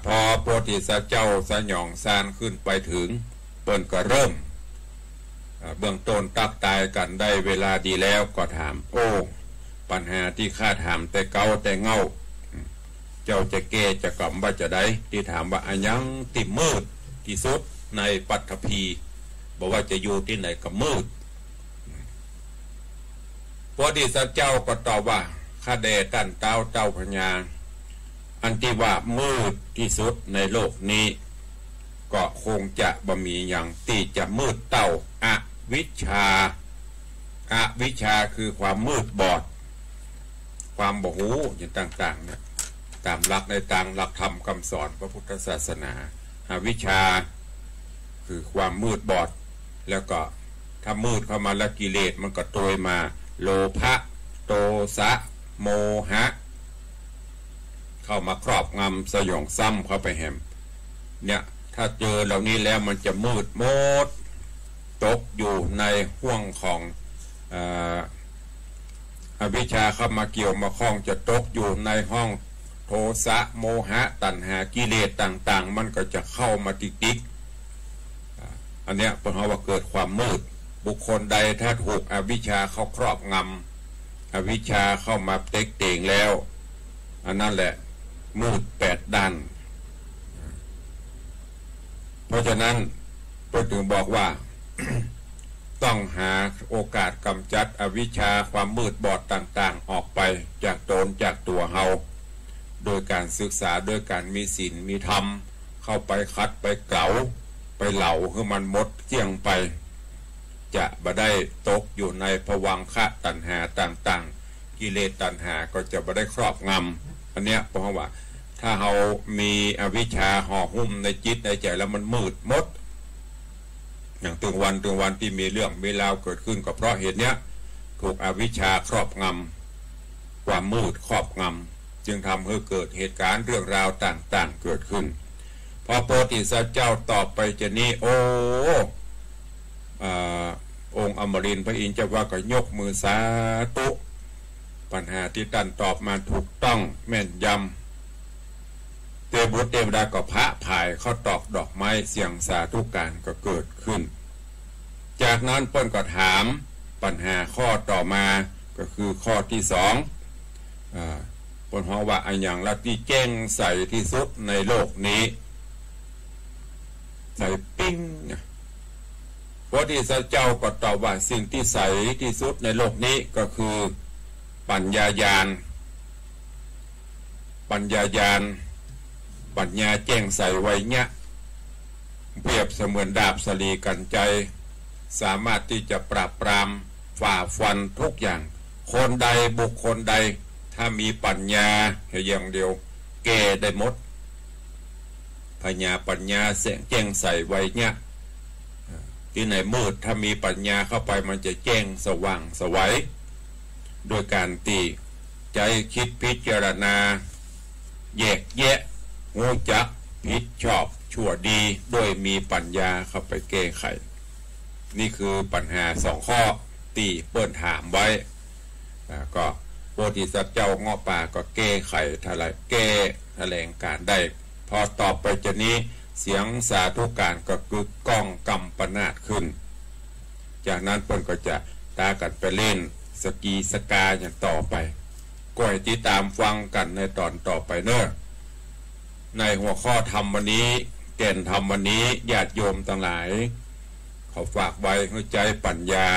พอโพธิสัตว์เจ้าสยองซานขึ้นไปถึงเปิ้นก็เริ่มเบื้องต้นตักตายกันได้เวลาดีแล้วก็ถามโอ้ปัญหาที่ข้าถามแต่เก่าแต่เงาเจ้าจะแก้จะกล่อมว่าจะได้ที่ถามว่าอันยังติดมืดที่สุดในปัตภีบอกว่าจะอยู่ที่ไหนก็มืดโพธิสัตว์เจ้าก็ตอบว่าข้าแด่ท่านเต้าพญาอันที่ว่ามืดที่สุดในโลกนี้ก็คงจะบ่มีอย่างที่จะมืดเต้าอวิชชาคือความมืดบอดความบ่หูอย่างต่างๆนะตามหลักในต่างหลักธรรมคำสอนพระพุทธศาสนาอวิชชาคือความมืดบอดแล้วก็ถ้ามืดเข้ามาแล้วกิเลสมันก็โตยมาโลภะโทสะโมหะเข้ามาครอบงำสยองซ้ำเข้าไปแหมเนี่ยถ้าเจอเหล่านี้แล้วมันจะมืดมดตกอยู่ในห่วงของอวิชชาเข้ามาเกี่ยวมาคล้องจะตกอยู่ในห้องโทสะโมหะตัณหากิเลสต่างๆมันก็จะเข้ามาติ๊กอันเนี้ยเป็นเพราะว่าเกิดความมืดบุคคลใดถ้าถูกอวิชชาเข้าครอบงำอวิชชาเข้ามาเต็กเต่งแล้วอันนั้นแหละมืด8 ด้านเพราะฉะนั้นพระถึงบอกว่า ต้องหาโอกาสกำจัดอวิชชาความมืดบอดต่างๆออกไปจากตนจากตัวเฮาโดยการศึกษาโดยการมีศีลมีธรรมเข้าไปคัดไปเก๋าไปเหล่าให้มันหมดเกลี้ยงไปจะบ่ได้ตกอยู่ในภวังคะตัณหาต่างๆกิเลสตัณหาก็จะบ่ได้ครอบงำอันเนี้ยเพราะว่าถ้าเรามีอวิชชาห่อหุ้มในจิตในใจแล้วมันมืดมดอย่างถึงวันที่มีเรื่องมีราวเกิดขึ้นก็เพราะเหตุเนี้ยถูกอวิชชาครอบงำความมืดครอบงำจึงทำให้เกิดเหตุการณ์เรื่องราวต่างๆเกิดขึ้นพอโพธิสัตว์เจ้าตอบไปจะนี้โอ้องค์อมรินทร์พระอินทร์เจ้าว่าก็ยกมือสาธุปัญหาที่ท่านตอบมาถูกต้องแม่นยำเทบุตรเทวดาก็พระผายเขาตอกดอกไม้เสียงสาธุการก็เกิดขึ้นจากนั้นเปิ้นก็ถามปัญหาข้อต่อมาก็คือข้อที่2เปิ้นฮ้องว่าอันอย่างละที่แจ้งใสที่สุดในโลกนี้ใสปิ้งพระที่สัจเจ้าก็ตอบว่าสิ่งที่ใสที่สุดในโลกนี้ก็คือปัญญาญาณ ปัญญาญาณปัญญาแจ้งใสไว้เนี่ยเปรียบเสมือนดาบสลีกันใจสามารถที่จะปราบปรามฝ่าฟันทุกอย่างคนใดบุคคลใดถ้ามีปัญญาอย่างเดียวแก้ได้หมดปัญญาแสงแจ้งใสไว้เนี่ยที่ไหนมืดถ้ามีปัญญาเข้าไปมันจะแจ้งสว่างสวัยโดยการตีใจคิดพิจารณาแยกแยะงูจักผิดชอบชั่วดีโดยมีปัญญาเข้าไปแก้ไขนี่คือปัญหาสองข้อตีเปิ้นถามไว้ก็โพธิสัตว์เจ้าเงาะป่าก็แก้ไขแก้แถลงการได้พอตอบไปจะนี้เสียงสาธุการก็กึกก้องกำปนาดขึ้นจากนั้นเปิ้นก็จะตากันไปเล่นสกีสกาอย่างต่อไปก็ให้ติดตามฟังกันในตอนต่อไปเนอะในหัวข้อธรรมวันนี้แก่นธรรมวันนี้ญาติโยมทั้งหลายขอฝากไว้หัวใจปัญญา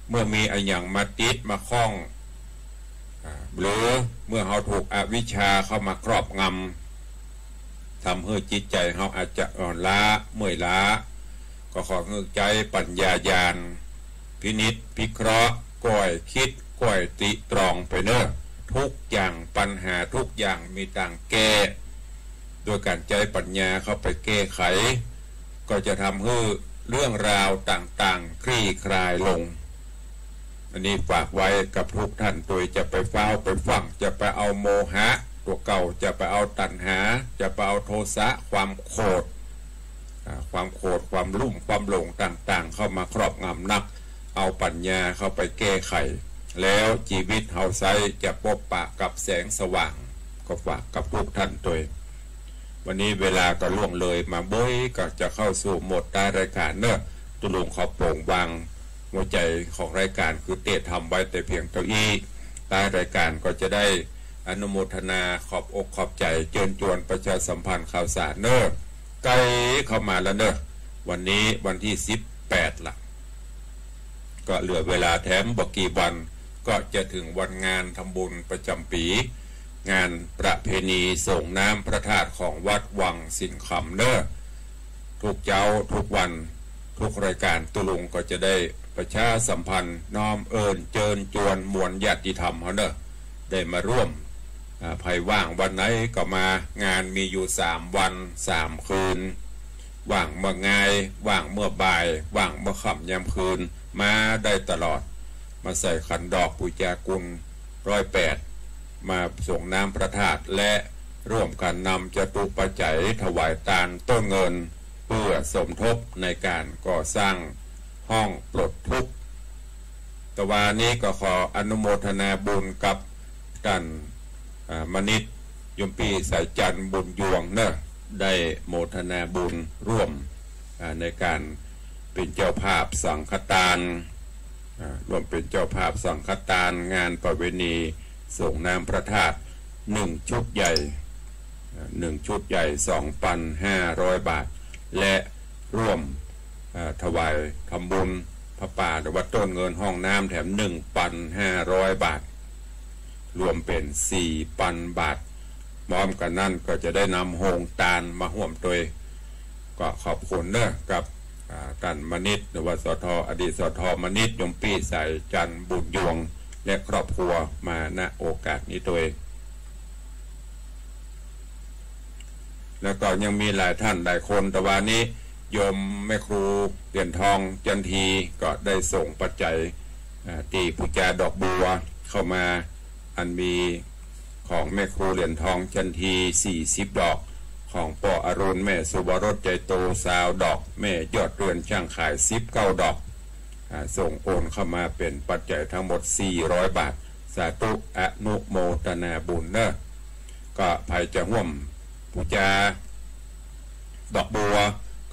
เมื่อมีอะไรอย่างมาติดมาคล้องหรือเมื่อเราถูกอวิชชาเข้ามาครอบงำทำให้จิตใจเราอาจจะอ่อนล้าเมื่อยล้าก็ขอหัวใจปัญญาญาณพินิจพิเคราะห์ก่อยคิดก่อยติตรองไปเนอะทุกอย่างปัญหาทุกอย่างมีต่างแก้โดยการใจปัญญาเข้าไปแก้ไขก็จะทำให้เรื่องราวต่างๆคลี่คลายลงอันนี้ฝากไว้กับทุกท่านตัวจะไปเฝ้าไปฟังจะไปเอาโมหะตัวเก่าจะไปเอาตัณหาจะไปเอาโทสะความโกรธความลุ่มความหลงต่างๆเข้ามาครอบงำนักเอาปัญญาเข้าไปแก้ไขแล้วชีวิตเฮาไซจะพบปะกับแสงสว่างก็ฝากกับทุกท่านตัววันนี้เวลาก็ล่วงเลยมาบ่อยก็จะเข้าสู่หมดรายการเนอะตุลุงขอโปร่งวางหัวใจของรายการคือเตะทำไว้แต่เพียงเท่านี้ใต้รายการก็จะได้อนุโมทนาขอบอกขอบใจเชิญชวนประชาสัมพันธ์ข่าวสารเนอะใกล้เข้ามาแล้วเนอะวันนี้วันที่18ละก็เหลือเวลาแถมบอกกี่วันก็จะถึงวันงานทำบุญประจำปีงานประเพณีส่งน้ำพระธาตุของวัดวังสินคำเนอะทุกเจ้าทุกวันทุกรายการตุลุงก็จะได้ประชาสัมพันธ์น้อมเอิญเจิญจวนมวลญาติธรรมเขาเนอะได้มาร่วมภัยว่างวันไหนก็มางานมีอยู่3 วัน 3 คืนว่างเมื่อไงว่างเมื่อบ่ายว่างเมื่อค่ำยามคืนมาได้ตลอดมาใส่ขันดอกปุจจากุล108มาส่งน้ำพระธาตุและร่วมกันนำจตุปัจจัยถวายทานต้นเงินเพื่อสมทบในการก่อสร้างห้องปลดทุกข์ตะวันนี้ก็ขออนุโมทนาบุญกับท่านมณิตยมปีสายจันทร์บุญยวงเนอะได้โมทนาบุญร่วมในการเป็นเจ้าภาพสังฆทานร่วมเป็นเจ้าภาพสังฆทานงานประเวณีส่งน้ำพระธาตุ1 ชุดใหญ่1 ชุดใหญ่ 2,500 บาทและร่วมถวายทำบุญพระป่าหรือว่าต้นเงินห้องน้ำแถม 1,500 บาทรวมเป็น 4,000 บาทพร้อมกันนั่นก็จะได้นำโฮงตาลมาห่วมตัวก็ขอบคุณเนอะกับท่านมณิตหรือว่าสทอดีตสทมณิตยมปีสายจันทร์บุญยวงและครอบครัวมาณโอกาสนี้ตัวแล้วก็ยังมีหลายท่านหลายคนแต่วันนี้โยมแม่ครูเหรียญทองจันทีก็ได้ส่งปัจจัยตีปุจจาดอกบัวเข้ามาอันมีของแม่ครูเหรียญทองจันที40 ดอกของป่ออรุณแม่สุบรสใจโต20 ดอกแม่ยอดเรือนช่างขาย19 ดอกส่งโอนเข้ามาเป็นปัจจัยทั้งหมด400 บาทสาธุอนุโมทนาบุญเนอะก็ภัยจะห่วมปุจจาดอกบัว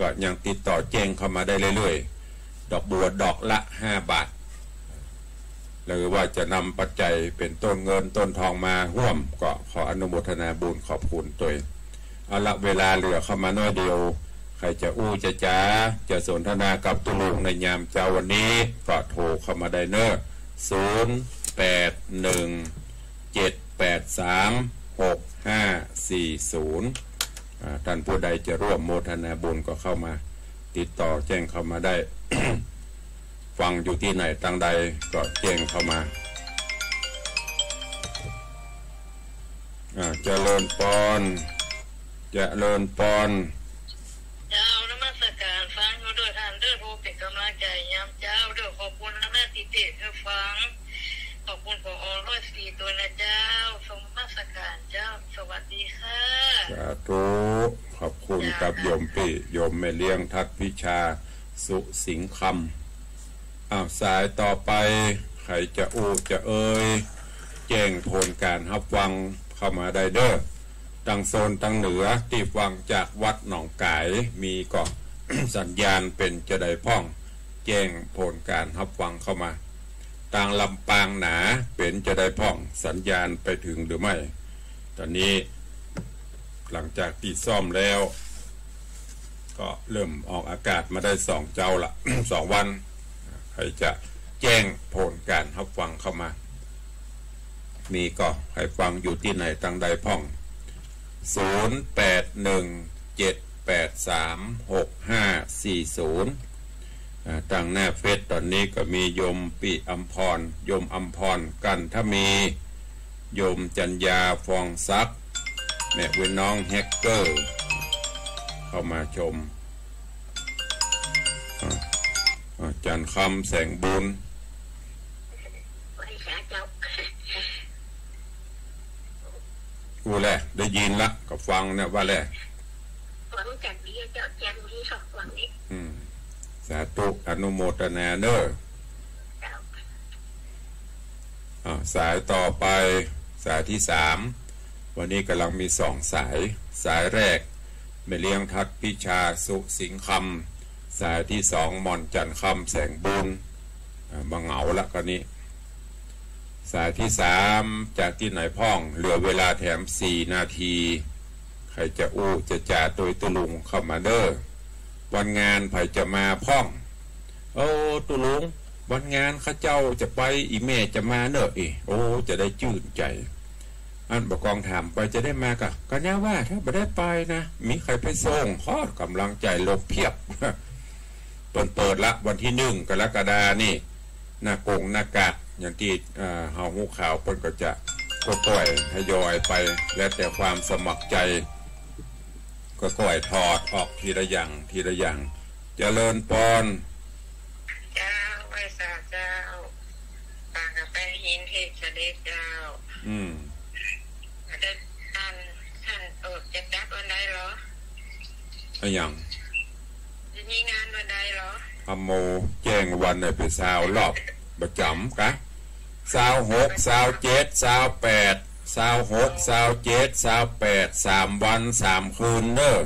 ก็ยังติดต่อแจ้งเข้ามาได้เรื่อยๆดอกบัวดอกละ5 บาทหรือว่าจะนำปัจจัยเป็นต้นเงินต้นทองมาร่วมก็ขออนุโมทนาบุญขอบคุณตัวเอาละเวลาเหลือเข้ามาน้อยเดียวใครจะอู้จะจ้าจะสนทนากับตุลุงในยามเจ้าวันนี้ก็โทรเข้ามาได้เนอะ081 783 ท่านผู้ใดจะร่วมโมทนาบุญก็เข้ามาติดต่อแจ้งเข้ามาได้ ฟังอยู่ที่ไหนต่างใดก็แจ้งเข้ามาเจริญพรเจริญพรเจ้านมัสการฟังอยู่ด้วยท่านเด้อโทรเป็นกำลังใจยามเจ้าเด้อขอบคุณนะแม่ติเตะเธอฟังขอบคุณผอ104ตัวนะเจ้าสมมาสการเจ้าสวัสดีค่ะสาธุขอบคุณกับโยมปิโยมแม่เลี้ยงทัดพิชาสุสิงคำสายต่อไปใครจะจะแจ้งผลการรับฟังเข้ามาได้เด้อตั้งโซนตั้งเหนือที่ฟังจากวัดหนองกายมีก็ สัญญาณเป็นจะได้พ่องแจ้งผลการรับฟังเข้ามาต่างลำปางหนาเป็นจะได้พ่องสัญญาณไปถึงหรือไม่ตอนนี้หลังจากที่ซ่อมแล้วก็เริ่มออกอากาศมาได้2เจ้าละ 2 วันใครจะแจ้งผลการรับฟังเข้ามามีก็ให้ฟังอยู่ที่ไหนตั้งใดพ่อง0817836540ทางหน้าเฟซตอนนี้ก็มีโยมปิอัมพรโยมอัมพรกันถ้ามีโยมจัญญาฟองซักแม่วิน้องแฮกเกอร์เข้ามาชมจันคำแสงบุญกูแหละได้ยินละก็ฟังเนี่ยว่าแหละฟังจากดีเจ้าแจงดีสองฟังนี้สาธุอนุโมทนาเนอสายต่อไปสายที่3วันนี้กำลังมี2สายแรกแม่เลี้ยงทัดพิชาสุสิงคำสายที่2มอนจันคำแสงบุญมาเหงาละกันนี้สายที่3จากที่ไหนพ่องเหลือเวลาแถม4นาทีใครจะจะจ่าตัวตุลุงเข้ามาเด้อวันงานไผจะมาพ่องตุลุงวันงานข้าเจ้าจะไปอีเมจะมาเนอะจะได้จื่นใจอันบกองถามไปจะได้มากะก็แน่ว่าถ้าไม่ได้ไปนะมีใครไปส่งขอกำลังใจลงเพียบ เปิดละวันที่1กรกฎานี่หน้ากงหน้ากากอย่างที่เฮาหูข่าวเพิ่นก็จะก่อยทยอยไปแล้วแต่ความสมัครใจก็ก่อยถอดออกทีละอย่างเจริญพรเจ้าไว้สาเจ้าปากกับไปหินเทศเสด็จเจ้าจะท่านจะจัดวันใดเหรออะไรอย่างจะมีงานวันใดเหรอทำโมแจ้งวันไหนไปซาวรอบประจำกะ26 27 28 26 27 28 3 วัน 3 คืนเนอะ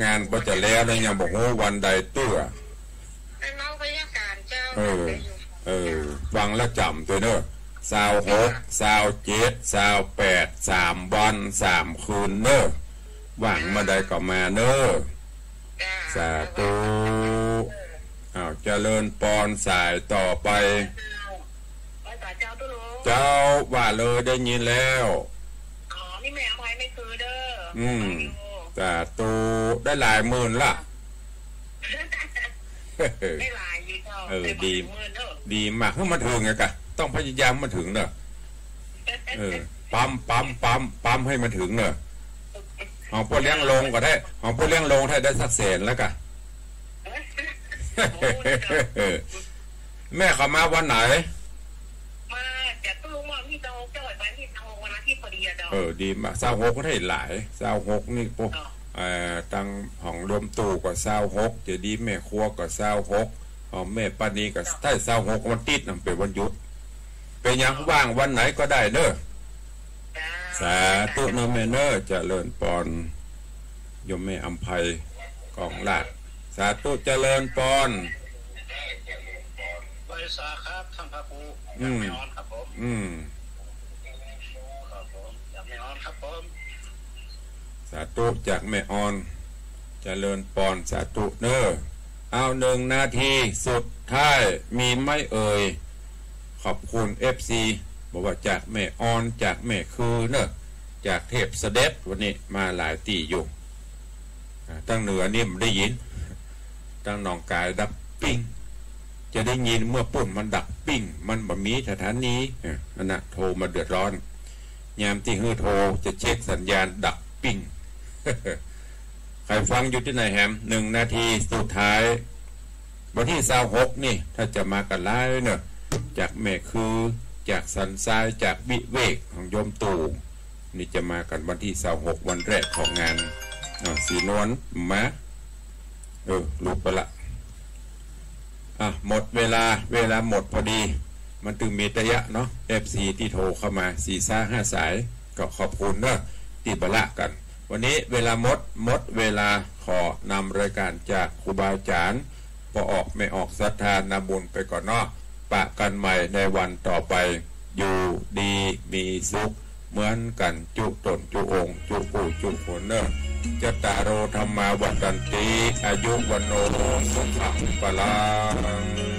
งานก็จะแล้วนะยังบอกว่าวันใดตัวเมาบรรยากาศเจ้าฟังแล้วจำตัวเนอะ26 27 28 3 วัน 3 คืนเนอะหวังมาได้ก็มาเนอะสาธุเจริญปอนสายต่อไปเจ้าว่าเลยได้ยินแล้วนี่แม่อภัยไม่คือเด้อแต่ตูได้หลายหมื่นละได้หลายอยู่เจ้าดีมากเพื่อมาถึงไงกะต้องพยายามมาถึงเนอะปั๊มให้มาถึงเนอะของพวกเลี้ยงลงก็ได้ของพวกเลี้ยงลงได้สักแสนแล้วกะแม่เขามาวันไหนมาจากตู้มาที่ตองเจ้าไปที่ตองวันอาทิตย์พอดีอะดีมาก26ก็ได้หลาย26นี่ปุ๊บตั้งห้องรวมตู้ก็26จะดีแม่ครัวก็26ของแม่ปานีก็ได้26วันติดนั่นเป็นวันหยุดเป็นยังว่างวันไหนก็ได้เด้อสาธุเนอะแม่เนอะเจริญปอนยมแม่อำไพกองลาดสาธุเจริญปอนบริษัทครับท่านพระครูไม่ออนครับผมครับผมอยากไม่ออนครับผมสาธุจากแม่ออนเจริญปอนสาธุเนอะเอา1 นาทีสุดท้ายมีไม่เอ่ยขอบคุณ FC บอกว่าจากแม่อ่อนจากแม่คือเนอะจากเทพเสด็จวันนี้มาหลายตีอยู่ตั้งเหนือนี่มันได้ยินตั้งหนองกายดับปิ้งจะได้ยินเมื่อปุ่นมันดับปิ้งมันบะมีสถานีนั่นนะโทรมาเดือดร้อนยามที่ฮือโทรจะเช็คสัญญาณดับปิ้ง ใครฟังอยู่ที่ไหนแฮม1 นาทีสุดท้ายวันที่26นี่ถ้าจะมากันไล่เนอะจากแม่คือจากสันทรายจากวิเวกของโยมตู่นี่จะมากันวันที่26วันแรกของงานสีนวลมาลุกไปละหมดเวลาหมดพอดีมันถึงมีระยะเนาะ FC ที่โทรเข้ามา4-5 สายก็ขอบคุณเนอะที่บละกันวันนี้เวลาหมดเวลาขอนำรายการจากครูบาอาจารย์พอออกไม่ออกศรัทธานาบุญไปก่อนเนาะปะกันใหม่ในวันต่อไปอยู่ดีมีสุขเหมือนกันจุตนจุองค์จุปู่จุขนเนอะจตารโอธรรมาวัฏันติอายุวันโนสุขังพลัง